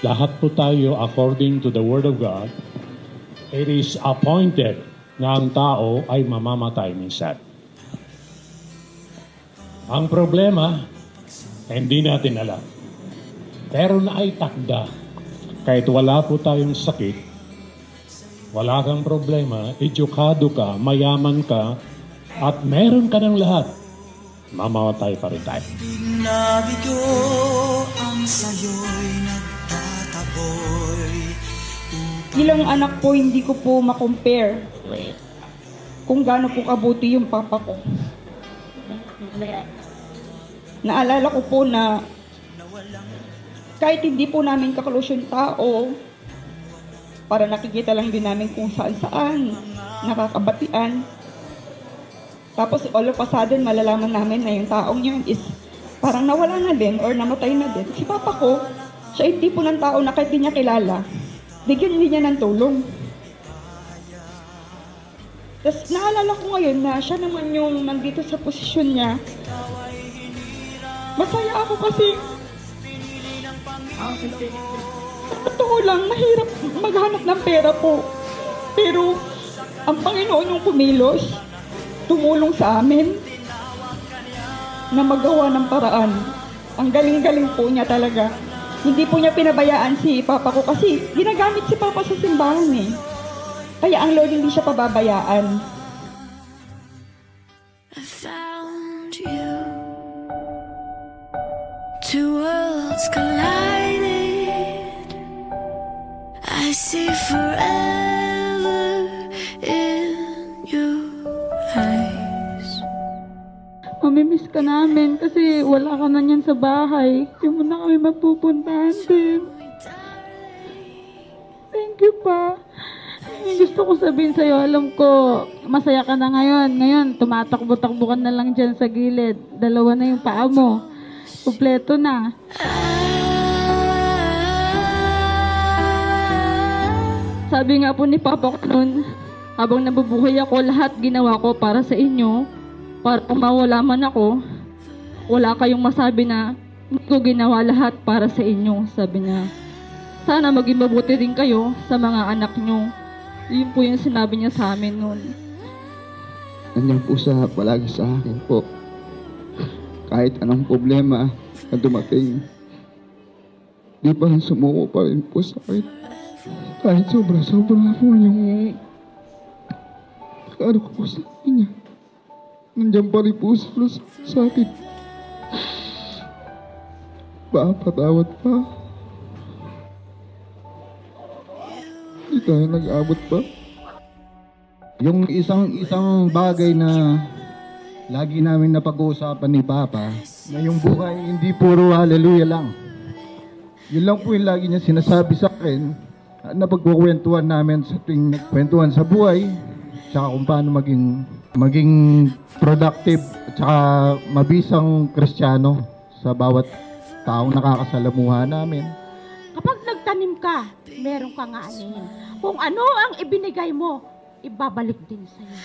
lahat po tayo according to the Word of God, it is appointed na ang tao ay mamamatay minsan. Ang problema, hindi natin alam. Pero na ay takda. Kahit wala po tayong sakit, wala kang problema, edukado ka, mayaman ka, at meron ka ng lahat, mamamatay pa rin tayo. Nabigo ang sayo'y nagtataboy. Ilang anak po, hindi ko po makompare kung gaano po kabuti yung papa ko. Naalala ko po na kahit hindi po namin kaklose yung tao, para nakikita lang din namin kung saan-saan, nakakabatian. Tapos all of a sudden, malalaman namin na yung taong yun is parang nawala na din or namatay na din. Si papa ko, siya yung tipo ng tao na kahit di niya kilala, bigyan niya ng tulong. Tapos naalala ko ngayon na siya naman yung nandito sa posisyon niya. Masaya ako kasi totoo lang, mahirap maghanap ng pera po. Pero ang Panginoon yung kumilos, tumulong sa amin na magawa ng paraan. Ang galing-galing po niya talaga. Hindi po niya pinabayaan si papa ko kasi ginagamit si papa sa simbahan eh. Kaya ang Lord hindi siya pababayaan. I found you. Two worlds collided. I see forever in your eyes. Mamimiss ka namin kasi wala ka na niyan sa bahay. Hindi mo na kami mapupuntahan din. Thank you pa. Yung gusto ko sabihin sa'yo, alam ko, masaya ka na ngayon. Ngayon, tumatakbo-takbo ka na lang dyan sa gilid. Dalawa na yung paa mo. Kompleto na. Sabi nga po ni Papa ko noon, habang nabubuhay ako, lahat ginawa ko para sa inyo. Para kung mawala man ako, wala kayong masabi na hindi ko ginawa lahat para sa inyo. Sabi niya, sana maging mabuti din kayo sa mga anak nyo. Yun po yung sinabi niya sa amin noon. Nandiyan po sa palagi sa akin po. Kahit anong problema na dumating, di pa rin sumuko pa rin po sa akin. Kahit sobra-sobra po yung ano ko po sa kanya. Nandiyan pa rin po sa akin. Patawad pa. Hindi tayo nag-abot pa. Yung isang bagay na lagi namin napag-uusapan ni Papa, na yung buhay hindi puro hallelujah lang. Yun lang po yung lagi niya sinasabi sa akin, na pagkukwentuhan namin sa tuwing nagkwentuhan sa buhay, tsaka kung paano maging productive, tsaka mabisang Kristiyano sa bawat taong nakakasalamuha namin. Kapag nagtanim ka, meron kang aanin. Kung ano ang ibinigay mo, ibabalik din sa'yo.